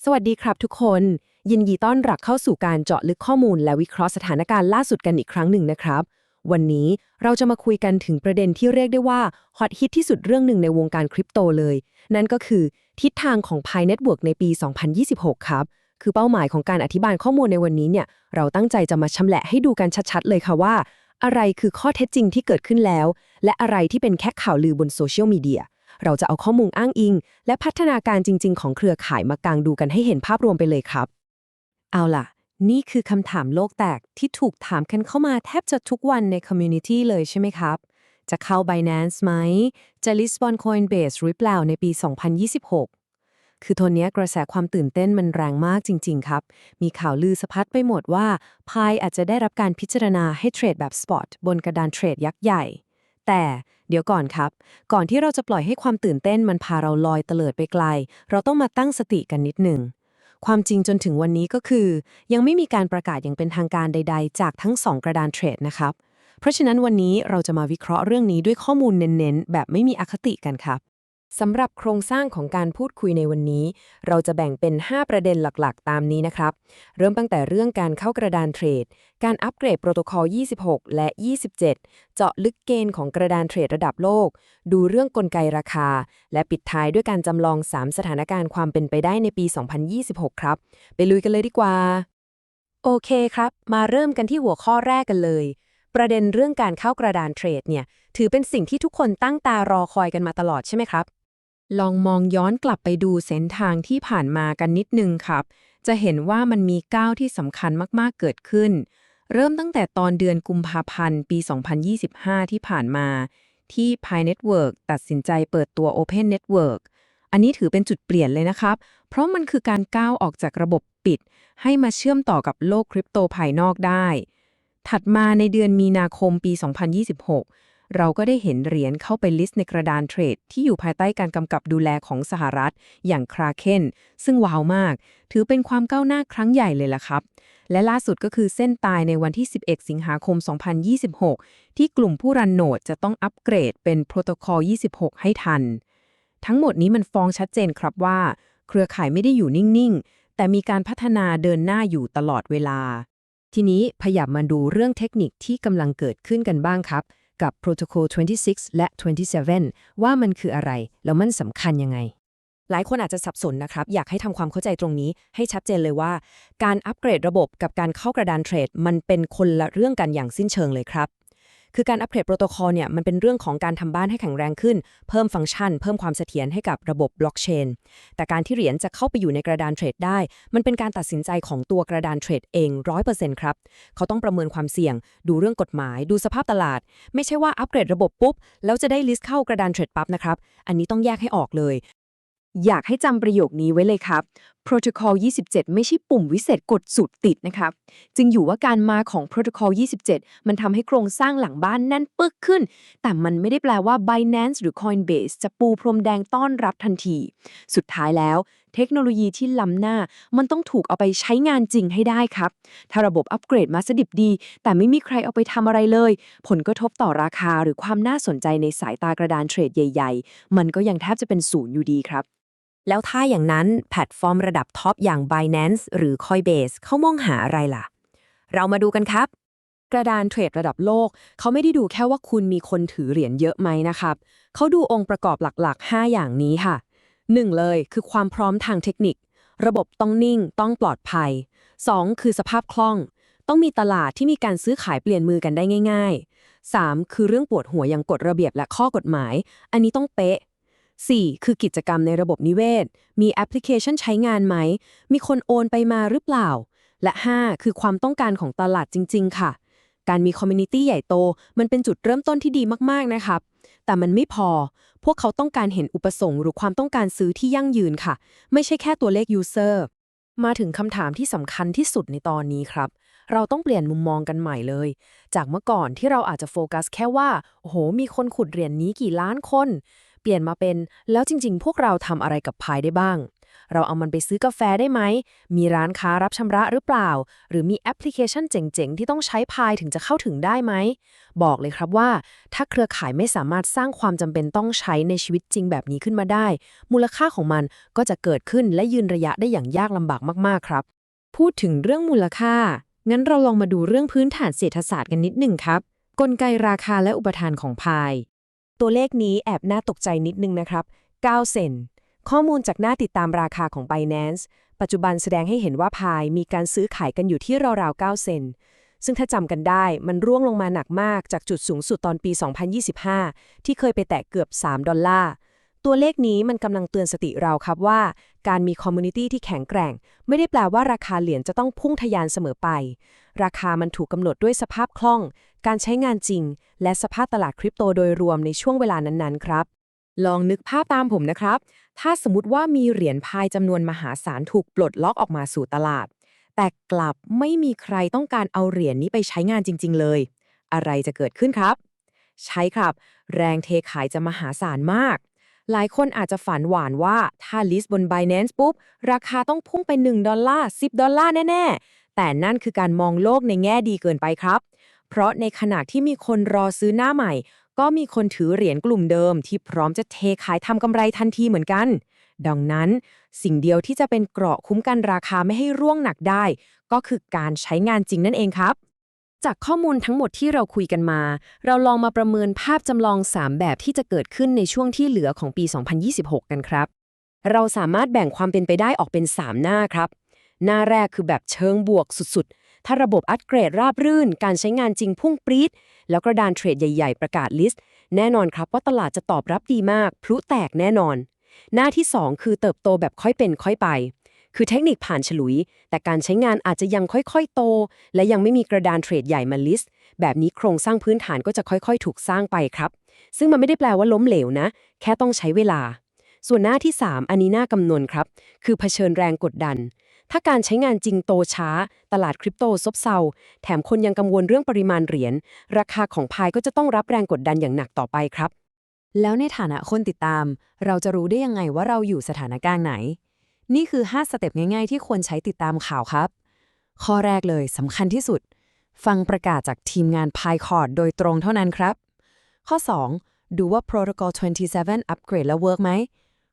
สวัสดีครับทุกคนยินดีต้อนรับเข้าสู่การเจาะลึกข้อมูลและวิเคราะห์สถานการณ์ล่าสุดกันอีกครั้งหนึ่งนะครับวันนี้เราจะมาคุยกันถึงประเด็นที่เรียกได้ว่าฮอตฮิตที่สุดเรื่องหนึ่งในวงการคริปโตเลยนั่นก็คือทิศทางของ Pi Network ในปี 2026 ครับคือเป้าหมายของการอธิบายข้อมูลในวันนี้เนี่ยเราตั้งใจจะมาชำแหละให้ดูกันชัดๆเลยค่ะว่าอะไรคือข้อเท็จจริงที่เกิดขึ้นแล้วและอะไรที่เป็นแค่ข่าวลือบนโซเชียลมีเดีย เราจะเอาข้อมูลอ้างอิงและพัฒนาการจริงๆของเครือข่ายมากางดูกันให้เห็นภาพรวมไปเลยครับเอาล่ะนี่คือคำถามโลกแตกที่ถูกถามกันเข้ามาแทบจะทุกวันในคอมมูนิตี้เลยใช่ไหมครับจะเข้า Binance ไหมจะ Lisbon Coinbase หรือเปล่าในปี 2026 คือโทนนี้กระแสความตื่นเต้นมันแรงมากจริงๆครับมีข่าวลือสะพัดไปหมดว่า Pi อาจจะได้รับการพิจารณาให้เทรดแบบสปอตบนกระดานเทรดยักษ์ใหญ่แต่เดี๋ยวก่อนครับก่อนที่เราจะปล่อยให้ความตื่นเต้นมันพาเราลอยเตลิดไปไกลเราต้องมาตั้งสติกันนิดหนึ่งความจริงจนถึงวันนี้ก็คือยังไม่มีการประกาศอย่างเป็นทางการใดๆจากทั้งสองกระดานเทรดนะครับเพราะฉะนั้นวันนี้เราจะมาวิเคราะห์เรื่องนี้ด้วยข้อมูลเน้นๆแบบไม่มีอคติกันครับสำหรับโครงสร้างของการพูดคุยในวันนี้เราจะแบ่งเป็น5ประเด็นหลักๆตามนี้นะครับเริ่มตั้งแต่เรื่องการเข้ากระดานเทรดการอัปเกรดโปรโตคอล 26 และ 27 เจาะลึกเกณฑ์ของกระดานเทรดระดับโลกดูเรื่องกลไกราคาและปิดท้ายด้วยการจำลอง3สถานการณ์ความเป็นไปได้ในปี 2026 ครับไปลุยกันเลยดีกว่าโอเคครับมาเริ่มกันที่หัวข้อแรกกันเลยประเด็นเรื่องการเข้ากระดานเทรดเนี่ยถือเป็นสิ่งที่ทุกคนตั้งตารอคอยกันมาตลอดใช่ไหมครับลองมองย้อนกลับไปดูเส้นทางที่ผ่านมากันนิดนึงครับจะเห็นว่ามันมีก้าวที่สำคัญมากๆเกิดขึ้นเริ่มตั้งแต่ตอนเดือนกุมภาพันธ์ปี 2025 ที่ผ่านมาที่ Pi Network ตัดสินใจเปิดตัว Open Network อันนี้ถือเป็นจุดเปลี่ยนเลยนะครับเพราะมันคือการก้าวออกจากระบบปิดให้มาเชื่อมต่อกับโลกคริปโตภายนอกได้ ถัดมาในเดือนมีนาคมปี 2026 เราก็ได้เห็นเหรียญเข้าไปลิสต์ในกระดานเทรดที่อยู่ภายใต้การกำกับดูแลของสหรัฐอย่าง Kraken ซึ่งว้าวมาก ถือเป็นความก้าวหน้าครั้งใหญ่เลยล่ะครับ และล่าสุดก็คือเส้นตายในวันที่ 11 สิงหาคม 2026 ที่กลุ่มผู้รันโนดจะต้องอัปเกรดเป็นโปรโตคอล 26 ให้ทัน ทั้งหมดนี้มันฟ้องชัดเจนครับว่าเครือข่ายไม่ได้อยู่นิ่งๆ แต่มีการพัฒนาเดินหน้าอยู่ตลอดเวลา ทีนี้พยับมาดูเรื่องเทคนิคที่กำลังเกิดขึ้นกันบ้างครับกับ Protocol 26 และ 27 ว่ามันคืออะไรแล้วมันสำคัญยังไงหลายคนอาจจะสับสนนะครับอยากให้ทำความเข้าใจตรงนี้ให้ชัดเจนเลยว่าการอัปเกรดระบบกับการเข้ากระดานเทรดมันเป็นคนละเรื่องกันอย่างสิ้นเชิงเลยครับคือการอัปเกรดโปรโตคอลเนี่ยมันเป็นเรื่องของการทำบ้านให้แข็งแรงขึ้นเพิ่มฟังก์ชันเพิ่มความเสถียรให้กับระบบบล็อกเชนแต่การที่เหรียญจะเข้าไปอยู่ในกระดานเทรดได้มันเป็นการตัดสินใจของตัวกระดานเทรดเอง 100% ครับเขาต้องประเมินความเสี่ยงดูเรื่องกฎหมายดูสภาพตลาดไม่ใช่ว่าอัปเกรดระบบปุ๊บแล้วจะได้ลิสต์เข้ากระดานเทรดปั๊บนะครับอันนี้ต้องแยกให้ออกเลยอยากให้จำประโยคนี้ไว้เลยครับ Protocol 27 ไม่ใช่ปุ่มวิเศษกดสุดติดนะครับจึงอยู่ว่าการมาของ Protocol 27 มันทำให้โครงสร้างหลังบ้านแน่นปึกขึ้นแต่มันไม่ได้แปลว่า Binance หรือ Coinbase จะปูพรมแดงต้อนรับทันทีสุดท้ายแล้วเทคโนโลยีที่ล้ำหน้ามันต้องถูกเอาไปใช้งานจริงให้ได้ครับถ้าระบบอัปเกรดมาสดิบดีแต่ไม่มีใครเอาไปทำอะไรเลยผลกระทบต่อราคาหรือความน่าสนใจในสายตากระดานเทรดใหญ่ๆมันก็ยังแทบจะเป็นศูนย์อยู่ดีครับแล้วถ้าอย่างนั้นแพลตฟอร์มระดับท็อปอย่าง Binance หรือ Coinbase เขามองหาอะไรล่ะเรามาดูกันครับกระดานเทรดระดับโลกเขาไม่ได้ดูแค่ว่าคุณมีคนถือเหรียญเยอะไหมนะครับเขาดูองค์ประกอบหลักๆ5อย่างนี้ค่ะ1เลยคือความพร้อมทางเทคนิคระบบต้องนิ่งต้องปลอดภัย2คือสภาพคล่องต้องมีตลาดที่มีการซื้อขายเปลี่ยนมือกันได้ง่ายๆ3คือเรื่องปวดหัวอย่างกฎระเบียบและข้อกฎหมายอันนี้ต้องเป๊ะ4คือกิจกรรมในระบบนิเวศมีแอปพลิเคชันใช้งานไหมมีคนโอนไปมาหรือเปล่าและ5คือความต้องการของตลาดจริงๆค่ะการมีคอมมูนิตี้ใหญ่โตมันเป็นจุดเริ่มต้นที่ดีมากๆนะครับแต่มันไม่พอพวกเขาต้องการเห็นอุปสงค์หรือความต้องการซื้อที่ยั่งยืนค่ะไม่ใช่แค่ตัวเลข user มาถึงคำถามที่สำคัญที่สุดในตอนนี้ครับเราต้องเปลี่ยนมุมมองกันใหม่เลยจากเมื่อก่อนที่เราอาจจะโฟกัสแค่ว่าโอ้โหมีคนขุดเหรียญนี้กี่ล้านคน เปลี่ยนมาเป็นแล้วจริงๆพวกเราทำอะไรกับพายได้บ้างเราเอามันไปซื้อกาแฟได้ไหมมีร้านค้ารับชำระหรือเปล่าหรือมีแอปพลิเคชันเจ๋งๆที่ต้องใช้พายถึงจะเข้าถึงได้ไหมบอกเลยครับว่าถ้าเครือข่ายไม่สามารถสร้างความจำเป็นต้องใช้ในชีวิตจริงแบบนี้ขึ้นมาได้มูลค่าของมันก็จะเกิดขึ้นและยืนระยะได้อย่างยากลำบากมากๆครับพูดถึงเรื่องมูลค่างั้นเราลองมาดูเรื่องพื้นฐานเศรษฐศาสตร์กันนิดหนึ่งครับกลไกราคาและอุปทานของพายตัวเลขนี้แอบน่าตกใจนิดนึงนะครับ9เซนต์ข้อมูลจากหน้าติดตามราคาของ Binance ปัจจุบันแสดงให้เห็นว่าพายมีการซื้อขายกันอยู่ที่ราวๆ9เซนต์ซึ่งถ้าจำกันได้มันร่วงลงมาหนักมากจากจุดสูงสุดตอนปี 2025 ที่เคยไปแตะเกือบ$3ตัวเลขนี้มันกำลังเตือนสติเราครับว่าการมีคอมมูนิตี้ที่แข็งแกร่งไม่ได้แปลว่าราคาเหรียญจะต้องพุ่งทะยานเสมอไปราคามันถูกกำหนดด้วยสภาพคล่องการใช้งานจริงและสภาพตลาดคริปโตโดยรวมในช่วงเวลานั้นๆครับลองนึกภาพตามผมนะครับถ้าสมมติว่ามีเหรียญพายจำนวนมหาศาลถูกปลดล็อกออกมาสู่ตลาดแต่กลับไม่มีใครต้องการเอาเหรียญนี้ไปใช้งานจริงๆเลยอะไรจะเกิดขึ้นครับใช่ครับแรงเทขายจะมหาศาลมากหลายคนอาจจะฝันหวานว่าถ้าลิสต์บน Binance ปุ๊บราคาต้องพุ่งไป$1 $10แน่ๆแต่นั่นคือการมองโลกในแง่ดีเกินไปครับเพราะในขณะที่มีคนรอซื้อหน้าใหม่ก็มีคนถือเหรียญกลุ่มเดิมที่พร้อมจะเทขายทำกำไรทันทีเหมือนกันดังนั้นสิ่งเดียวที่จะเป็นเกราะคุ้มกันราคาไม่ให้ร่วงหนักได้ก็คือการใช้งานจริงนั่นเองครับจากข้อมูลทั้งหมดที่เราคุยกันมาเราลองมาประเมินภาพจำลอง3แบบที่จะเกิดขึ้นในช่วงที่เหลือของปี 2026 กันครับเราสามารถแบ่งความเป็นไปได้ออกเป็น3หน้าครับหน้าแรกคือแบบเชิงบวกสุดๆถ้าระบบอัปเกรดราบรื่นการใช้งานจริงพุ่งปรี๊ดแล้วกระดานเทรดใหญ่ๆประกาศลิสต์แน่นอนครับว่าตลาดจะตอบรับดีมากพลุแตกแน่นอนหน้าที่2คือเติบโตแบบค่อยเป็นค่อยไปคือเทคนิคผ่านฉลุยแต่การใช้งานอาจจะยังค่อยๆโตและยังไม่มีกระดานเทรดใหญ่มาลิสต์แบบนี้โครงสร้างพื้นฐานก็จะค่อยๆถูกสร้างไปครับซึ่งมันไม่ได้แปลว่าล้มเหลวนะแค่ต้องใช้เวลาส่วนหน้าที่3อันนี้น่ากำนวนครับคือเผชิญแรงกดดันถ้าการใช้งานจริงโตช้าตลาดคริปโตซบเซาแถมคนยังกังวลเรื่องปริมาณเหรียญราคาของพายก็จะต้องรับแรงกดดันอย่างหนักต่อไปครับแล้วในฐานะคนติดตามเราจะรู้ได้ยังไงว่าเราอยู่สถานการณ์ไหนนี่คือ5สเต็ปง่ายๆที่ควรใช้ติดตามข่าวครับข้อแรกเลยสำคัญที่สุดฟังประกาศจากทีมงาน PyCord โดยตรงเท่านั้นครับข้อ2ดูว่า Protocol 27 อัปเกรดแล้วเวิร์กไหม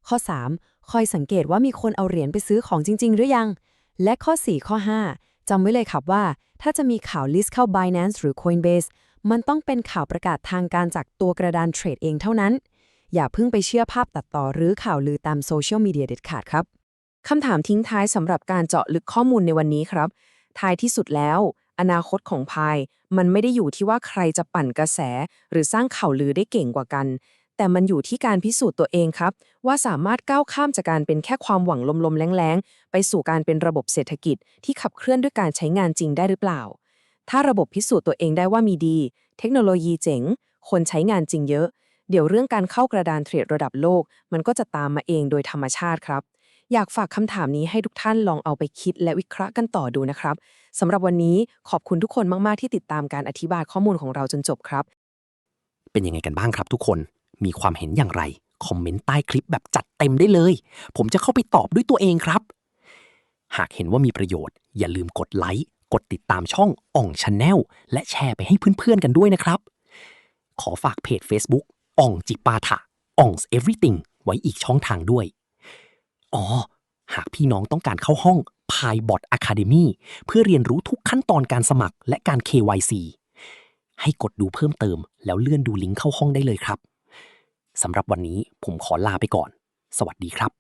ข้อ3คอยสังเกตว่ามีคนเอาเหรียญไปซื้อของจริงๆหรือยังและข้อ4ข้อ5จำไว้เลยครับว่าถ้าจะมีข่าวลิสต์เข้า Binance หรือ Coinbase มันต้องเป็นข่าวประกาศทางการจากตัวกระดานเทรดเองเท่านั้นอย่าเพิ่งไปเชื่อภาพตัดต่อหรือข่าวลือตามโซเชียลมีเดียเด็ดขาดครับคำถามทิ้งท้ายสำหรับการเจาะลึกข้อมูลในวันนี้ครับท้ายที่สุดแล้วอนาคตของพายมันไม่ได้อยู่ที่ว่าใครจะปั่นกระแสหรือสร้างข่าวลือได้เก่งกว่ากันแต่มันอยู่ที่การพิสูจน์ตัวเองครับว่าสามารถก้าวข้ามจากการเป็นแค่ความหวังลมๆแรงๆไปสู่การเป็นระบบเศรษฐกิจที่ขับเคลื่อนด้วยการใช้งานจริงได้หรือเปล่าถ้าระบบพิสูจน์ตัวเองได้ว่ามีดีเทคโนโลยีเจ๋งคนใช้งานจริงเยอะเดี๋ยวเรื่องการเข้ากระดานเทรดระดับโลกมันก็จะตามมาเองโดยธรรมชาติครับอยากฝากคำถามนี้ให้ทุกท่านลองเอาไปคิดและวิเคราะห์กันต่อดูนะครับสำหรับวันนี้ขอบคุณทุกคนมากๆที่ติดตามการอธิบายข้อมูลของเราจนจบครับเป็นยังไงกันบ้างครับทุกคนมีความเห็นอย่างไรคอมเมนต์ใต้คลิปแบบจัดเต็มได้เลยผมจะเข้าไปตอบด้วยตัวเองครับหากเห็นว่ามีประโยชน์อย่าลืมกดไลค์กดติดตามช่องอ่อง Channel และแชร์ไปให้เพื่อนๆกันด้วยนะครับขอฝากเพจ Facebook อ่องจิปาถะอ่อง Everything ไว้อีกช่องทางด้วยอ๋อหากพี่น้องต้องการเข้าห้อง PyBot Academy เพื่อเรียนรู้ทุกขั้นตอนการสมัครและการ KYC ให้กดดูเพิ่มเติมแล้วเลื่อนดูลิงก์เข้าห้องได้เลยครับสำหรับวันนี้ผมขอลาไปก่อนสวัสดีครับ